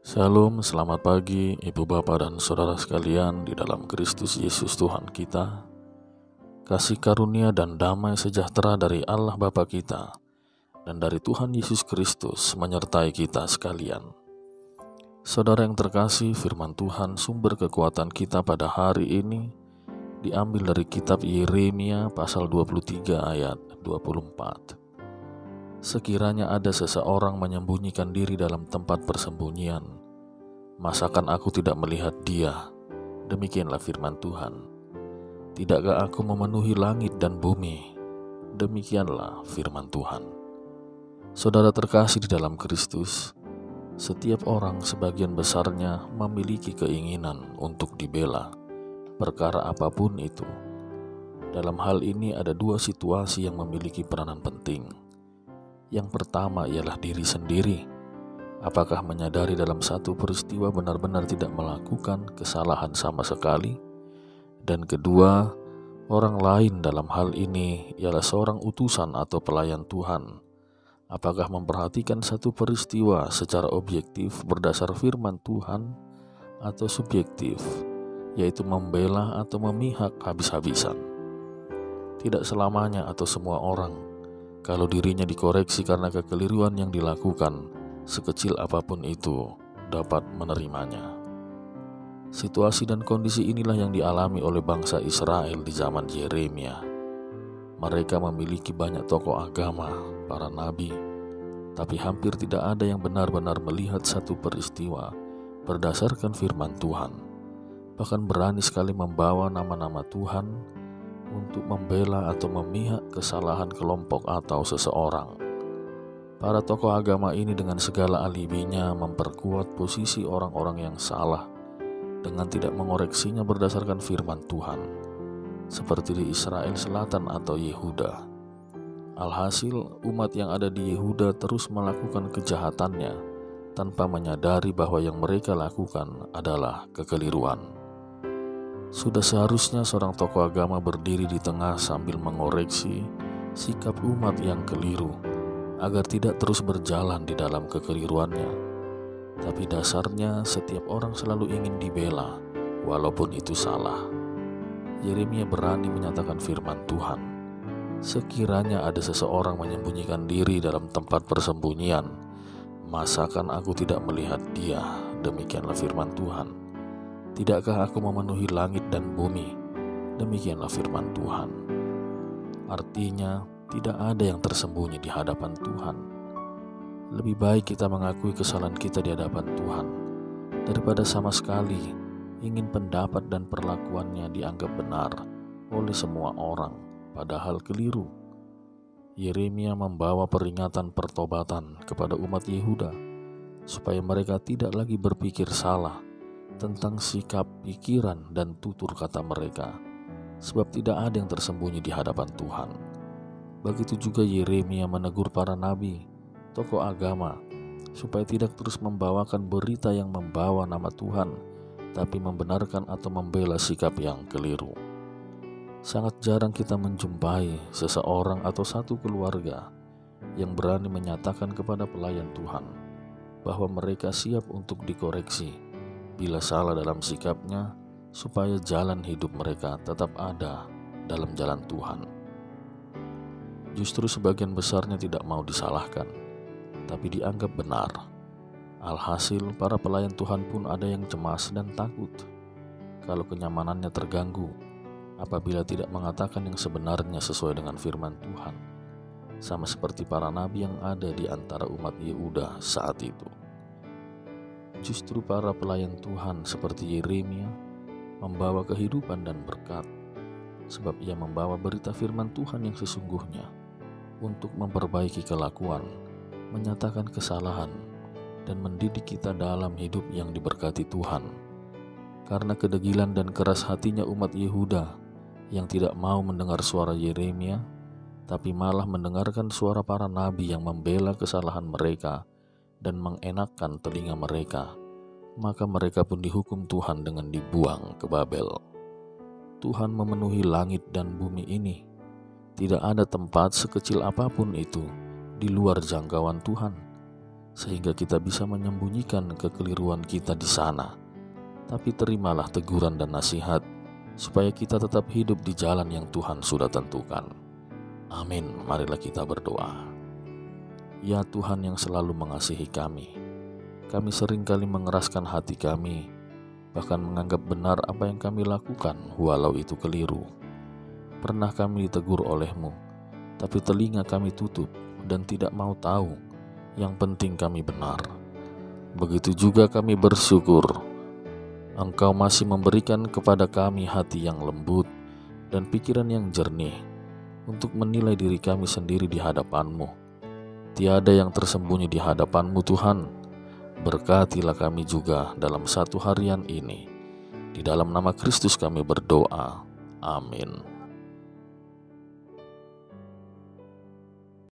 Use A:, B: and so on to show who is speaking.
A: Shalom, selamat pagi Ibu Bapak dan Saudara sekalian di dalam Kristus Yesus Tuhan kita. Kasih karunia dan damai sejahtera dari Allah Bapa kita dan dari Tuhan Yesus Kristus menyertai kita sekalian. Saudara yang terkasih, firman Tuhan sumber kekuatan kita pada hari ini diambil dari kitab Yeremia pasal 23 ayat 24. Sekiranya ada seseorang menyembunyikan diri dalam tempat persembunyian, masakan aku tidak melihat dia? Demikianlah firman Tuhan. Tidakkah aku memenuhi langit dan bumi? Demikianlah firman Tuhan. Saudara terkasih di dalam Kristus, setiap orang sebagian besarnya memiliki keinginan untuk dibela, perkara apapun itu. Dalam hal ini ada dua situasi yang memiliki peranan penting. Yang pertama ialah diri sendiri. Apakah menyadari dalam satu peristiwa benar-benar tidak melakukan kesalahan sama sekali? Dan kedua, orang lain dalam hal ini ialah seorang utusan atau pelayan Tuhan. Apakah memperhatikan satu peristiwa secara objektif berdasar firman Tuhan atau subjektif, yaitu membela atau memihak habis-habisan? Tidak selamanya atau semua orang, kalau dirinya dikoreksi karena kekeliruan yang dilakukan, sekecil apapun itu, dapat menerimanya. Situasi dan kondisi inilah yang dialami oleh bangsa Israel di zaman Yeremia. Mereka memiliki banyak tokoh agama, para nabi, tapi hampir tidak ada yang benar-benar melihat satu peristiwa berdasarkan firman Tuhan. Bahkan berani sekali membawa nama-nama Tuhan untuk membela atau memihak kesalahan kelompok atau seseorang. Para tokoh agama ini dengan segala alibinya memperkuat posisi orang-orang yang salah dengan tidak mengoreksinya berdasarkan firman Tuhan, seperti di Israel Selatan atau Yehuda. Alhasil, umat yang ada di Yehuda terus melakukan kejahatannya tanpa menyadari bahwa yang mereka lakukan adalah kekeliruan. Sudah seharusnya seorang tokoh agama berdiri di tengah sambil mengoreksi sikap umat yang keliru agar tidak terus berjalan di dalam kekeliruannya. Tapi dasarnya setiap orang selalu ingin dibela walaupun itu salah. Yeremia berani menyatakan firman Tuhan. Sekiranya ada seseorang menyembunyikan diri dalam tempat persembunyian, masakan aku tidak melihat dia? Demikianlah firman Tuhan. Tidakkah aku memenuhi langit dan bumi? Demikianlah firman Tuhan. Artinya, tidak ada yang tersembunyi di hadapan Tuhan. Lebih baik kita mengakui kesalahan kita di hadapan Tuhan daripada sama sekali ingin pendapat dan perlakuannya dianggap benar oleh semua orang, padahal keliru. Yeremia membawa peringatan pertobatan kepada umat Yehuda supaya mereka tidak lagi berpikir salah tentang sikap, pikiran, dan tutur kata mereka, sebab tidak ada yang tersembunyi di hadapan Tuhan. Begitu juga Yeremia menegur para nabi, tokoh agama, supaya tidak terus membawakan berita yang membawa nama Tuhan, tapi membenarkan atau membela sikap yang keliru. Sangat jarang kita menjumpai seseorang atau satu keluarga yang berani menyatakan kepada pelayan Tuhan bahwa mereka siap untuk dikoreksi bila salah dalam sikapnya, supaya jalan hidup mereka tetap ada dalam jalan Tuhan. Justru sebagian besarnya tidak mau disalahkan, tapi dianggap benar. Alhasil, para pelayan Tuhan pun ada yang cemas dan takut kalau kenyamanannya terganggu apabila tidak mengatakan yang sebenarnya sesuai dengan firman Tuhan, sama seperti para nabi yang ada di antara umat Yehuda saat itu. Justru para pelayan Tuhan seperti Yeremia membawa kehidupan dan berkat, sebab ia membawa berita firman Tuhan yang sesungguhnya untuk memperbaiki kelakuan, menyatakan kesalahan, dan mendidik kita dalam hidup yang diberkati Tuhan. Karena kedegilan dan keras hatinya umat Yehuda yang tidak mau mendengar suara Yeremia, tapi malah mendengarkan suara para nabi yang membela kesalahan mereka dan mengenakkan telinga mereka, maka mereka pun dihukum Tuhan dengan dibuang ke Babel. Tuhan memenuhi langit dan bumi ini. Tidak ada tempat sekecil apapun itu di luar jangkauan Tuhan. sehingga kita bisa menyembunyikan kekeliruan kita di sana. Tapi terimalah teguran dan nasihat, supaya kita tetap hidup di jalan yang Tuhan sudah tentukan. Amin. Marilah kita berdoa. Ya Tuhan yang selalu mengasihi kami seringkali mengeraskan hati kami, bahkan menganggap benar apa yang kami lakukan walau itu keliru. Pernah kami ditegur oleh-Mu, tapi telinga kami tutup dan tidak mau tahu. Yang penting kami benar. Begitu juga kami bersyukur Engkau masih memberikan kepada kami hati yang lembut dan pikiran yang jernih untuk menilai diri kami sendiri di hadapan-Mu. Tiada yang tersembunyi di hadapan-Mu Tuhan. Berkatilah kami juga dalam satu harian ini. Di dalam nama Kristus kami berdoa. Amin.